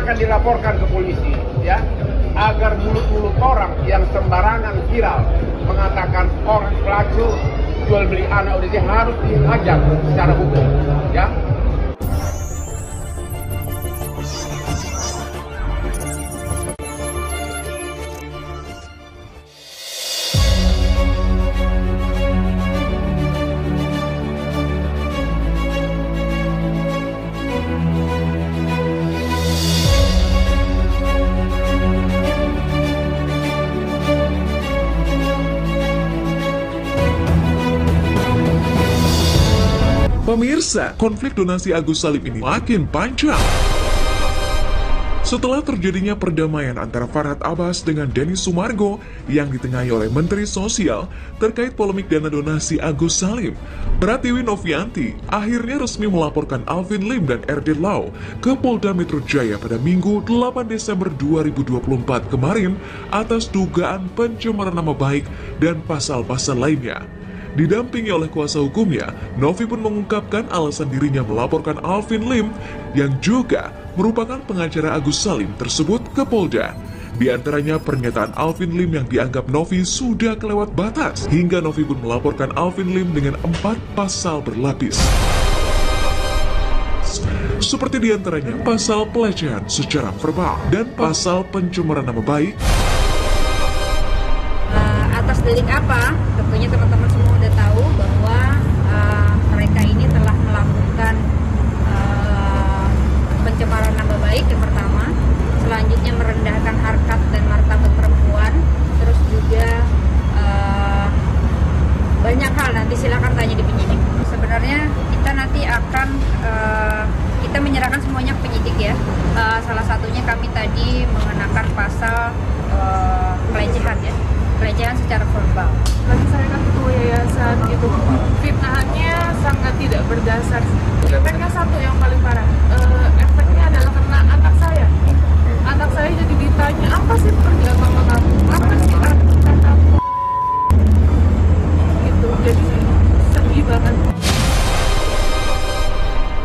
akan dilaporkan ke polisi, ya, agar mulut-mulut orang yang sembarangan viral mengatakan orang pelacur jual beli anak ODJ harus dihajar secara hukum, ya. Pemirsa, konflik donasi Agus Salim ini makin panjang. Setelah terjadinya perdamaian antara Farhad Abbas dengan Denny Sumargo yang ditengahi oleh Menteri Sosial terkait polemik dana donasi Agus Salim, Pratiwi Novianti akhirnya resmi melaporkan Alvin Lim dan Erdil Lau ke Polda Metro Jaya pada Minggu 8 Desember 2024 kemarin atas dugaan pencemaran nama baik dan pasal-pasal lainnya. Didampingi oleh kuasa hukumnya, Novi pun mengungkapkan alasan dirinya melaporkan Alvin Lim yang juga merupakan pengacara Agus Salim tersebut ke Polda. Di antaranya pernyataan Alvin Lim yang dianggap Novi sudah kelewat batas, hingga Novi pun melaporkan Alvin Lim dengan 4 pasal berlapis. Seperti diantaranya pasal pelecehan secara verbal dan pasal pencemaran nama baik. Atas delik apa? Tentunya teman-teman semua udah tahu bahwa mereka ini telah melakukan pencemaran nama baik yang pertama, selanjutnya merendahkan harkat dan martabat perempuan, terus juga banyak hal, nanti silakan tanya di penyidik. Sebenarnya kita nanti akan kita menyerahkan semuanya ke penyidik ya. Salah satunya kami tadi mengenakan pasal pelecehan ya. Pelecehan secara verbal. Bagi saya kan ketua yayasan gitu, fitnahannya sangat tidak berdasar. Efeknya satu yang paling parah, efeknya adalah kena anak saya. Anak saya jadi ditanya, apa sih pekerjaan mama kamu? Apa sih artinya kamu? Gitu, jadi sedih banget.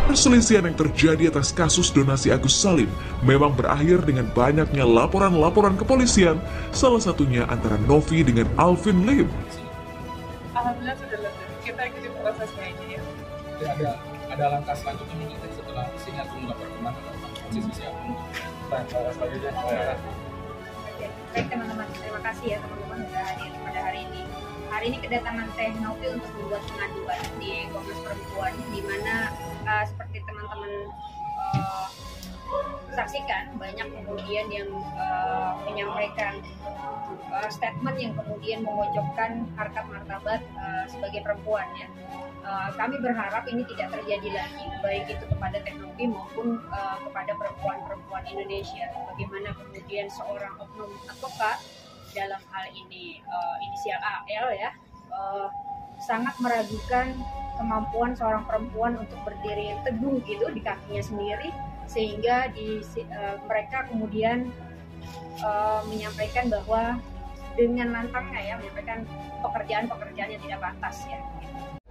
Perselisihan yang terjadi atas kasus donasi Agus Salim memang berakhir dengan banyaknya laporan-laporan kepolisian, salah satunya antara Novi dengan Alvin Lim. Alhamdulillah sudah lega, kita ikuti prosesnya ini ya. Jadi ada langkah selanjutnya mungkin setelah sini aku melapor kemana posisi siapa? Selanjutnya. Baik teman-teman, terima kasih ya teman-teman sudah hadir pada hari ini. Hari ini kedatangan Teh Novi untuk membuat pengaduan di Komnas Perempuan, di mana seperti teman-teman saksikan, banyak kemudian yang menyampaikan statement yang kemudian memojokkan harkat martabat sebagai perempuan ya. Kami berharap ini tidak terjadi lagi, baik itu kepada Teh Novi maupun kepada perempuan-perempuan Indonesia. Bagaimana kemudian seorang oknum advokat dalam hal ini inisial AL ya, sangat meragukan kemampuan seorang perempuan untuk berdiri teguh gitu di kakinya sendiri, sehingga mereka kemudian menyampaikan bahwa dengan lantangnya ya, menyampaikan pekerjaan-pekerjaan yang tidak pantas ya.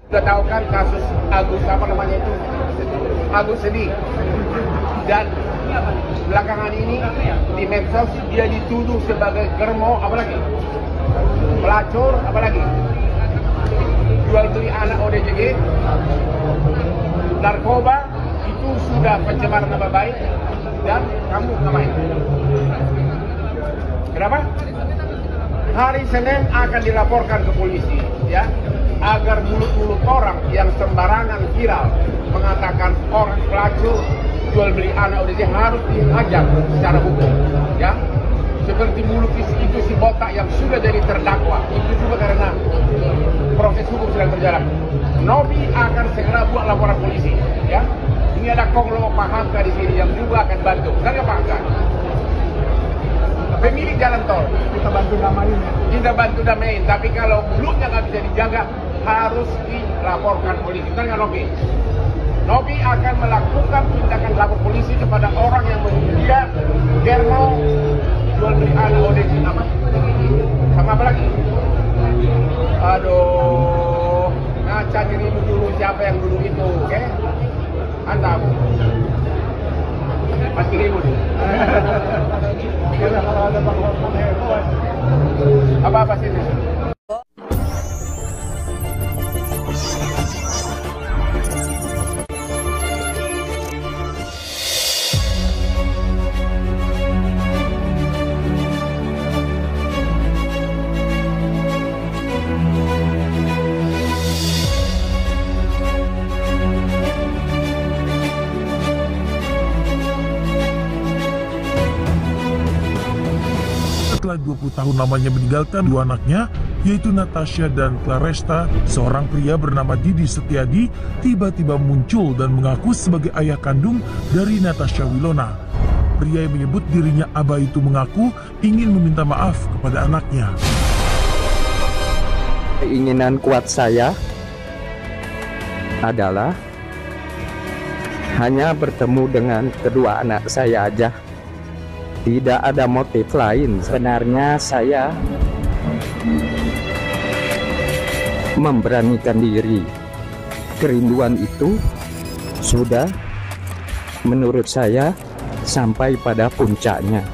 Sudah tahu kan kasus Agus Agus Sedih, dan belakangan ini di medsos dia dituduh sebagai germo, apalagi pelacur, apalagi jual beli anak ODJ, narkoba, itu sudah pencemaran nama baik. Dan kamu ngapain? Kenapa? Hari Senin akan dilaporkan ke polisi, ya, agar mulut-mulut orang yang sembarangan viral mengatakan orang pelacur jual beli anak ODJ harus dihajar secara hukum, ya. Seperti mulut itu si botak yang sudah jadi terdakwa, itu juga karena proses hukum sedang berjalan. Novi akan segera buat laporan polisi, ya. Ini ada Konglo Pak Hamka di sini yang juga akan bantu. Benar nggak Pak Hamka? Pemilik jalan tol, kita bantu damaiin. Kita bantu damaiin, tapi kalau mulutnya nggak bisa dijaga, harus dilaporkan polisi. Benar nggak Novi? Novi akan melakukan tindakan lapor polisi kepada orang yang menuduh dia germo jual beli anak ODJ. Apa? Sama apa lagi? Aduh, ngaca dirimu dulu siapa yang dulu itu, oke? Mantap. Pasti ribut. Apa-apa sini. Setelah 20 tahun lamanya meninggalkan dua anaknya, yaitu Natasha dan Claresta, seorang pria bernama Didi Setiadi tiba-tiba muncul dan mengaku sebagai ayah kandung dari Natasha Wilona. Pria yang menyebut dirinya Abah itu mengaku ingin meminta maaf kepada anaknya. Keinginan kuat saya adalah hanya bertemu dengan kedua anak saya aja. Tidak ada motif lain. Sebenarnya saya memberanikan diri. Kerinduan itu sudah menurut saya sampai pada puncaknya.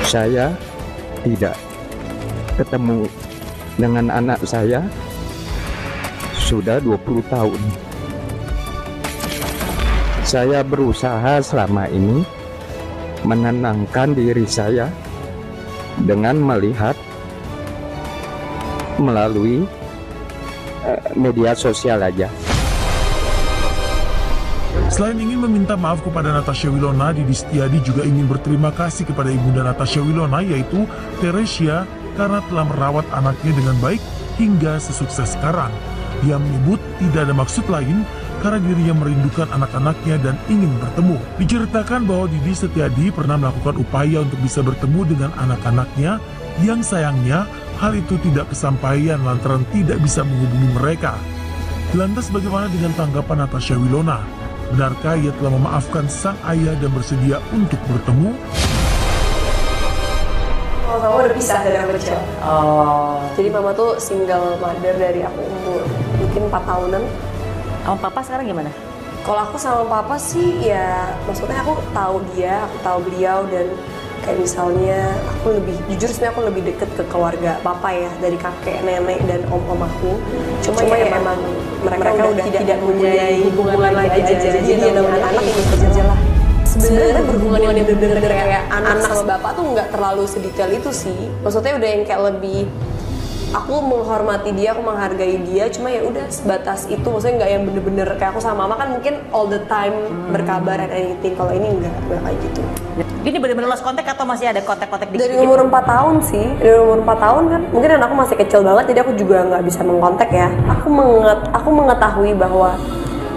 Saya tidak ketemu dengan anak saya sudah 20 tahun. Saya berusaha selama ini menenangkan diri saya dengan melihat melalui media sosial aja. Selain ingin meminta maaf kepada Natasha Wilona, Didi Setiadi juga ingin berterima kasih kepada ibunda Natasha Wilona, yaitu Teresia, karena telah merawat anaknya dengan baik hingga sesukses sekarang. Dia menyebut tidak ada maksud lain karena dirinya merindukan anak-anaknya dan ingin bertemu. Diceritakan bahwa Didi Setiadi pernah melakukan upaya untuk bisa bertemu dengan anak-anaknya, yang sayangnya hal itu tidak kesampaian lantaran tidak bisa menghubungi mereka. Lantas bagaimana dengan tanggapan Natasha Wilona? Benarkah ia telah memaafkan sang ayah dan bersedia untuk bertemu? Kalau sama udah pisah dari aku kecil. Jadi mama tuh single mother dari aku umur mungkin 4 tahunan. Sama papa sekarang gimana? Kalau aku sama papa sih ya, maksudnya aku tahu dia, aku tahu beliau, dan kayak misalnya aku lebih, jujur sebenarnya aku lebih deket ke keluarga papa ya, dari kakek, nenek, dan om-om aku. Cuma ya emang mereka udah tidak mempunyai hubungan lagi aja. Jadi ya namanya anak yang ikut aja lah. Sebenarnya berhubungan yang bener-bener kayak anak sama bapak tuh nggak terlalu sedetail itu sih. Maksudnya udah yang kayak lebih, aku menghormati dia, aku menghargai dia, cuma ya udah sebatas itu. Maksudnya nggak yang bener-bener kayak aku sama mama kan mungkin all the time berkabar and anything. Kalau ini nggak kayak gitu. Ini bener-bener lost contact atau masih ada kontak-kontak dikit? Dari umur 4 tahun sih, dari umur 4 tahun kan, mungkin anakku masih kecil banget, jadi aku juga nggak bisa mengkontak ya. Aku mengetahui bahwa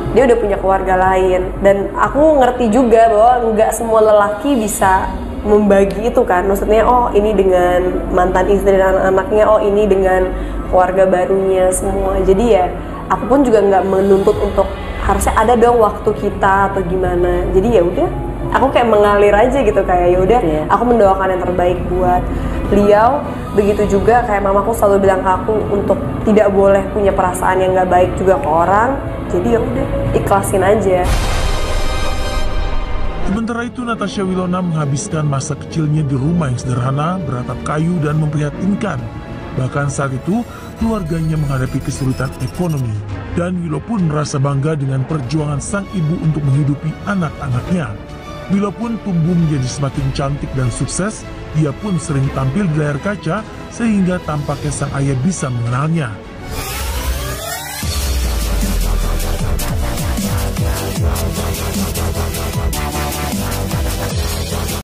dia udah punya keluarga lain, dan aku ngerti juga bahwa nggak semua lelaki bisa membagi itu kan. Maksudnya oh ini dengan mantan istri dan anak-anaknya, oh ini dengan keluarga barunya semua. Jadi ya aku pun juga nggak menuntut untuk harusnya ada dong waktu kita atau gimana. Jadi ya udah, aku kayak mengalir aja gitu, kayak ya udah aku mendoakan yang terbaik buat beliau. Begitu juga kayak mamaku selalu bilang ke aku untuk tidak boleh punya perasaan yang nggak baik juga ke orang. Jadi ya udah, ikhlasin aja. Sementara itu, Natasha Wilona menghabiskan masa kecilnya di rumah yang sederhana, beratap kayu dan memprihatinkan. Bahkan saat itu, keluarganya menghadapi kesulitan ekonomi. Dan Willow pun merasa bangga dengan perjuangan sang ibu untuk menghidupi anak-anaknya. Willow pun tumbuh menjadi semakin cantik dan sukses. Dia pun sering tampil di layar kaca sehingga tampaknya sang ayah bisa mengenalnya.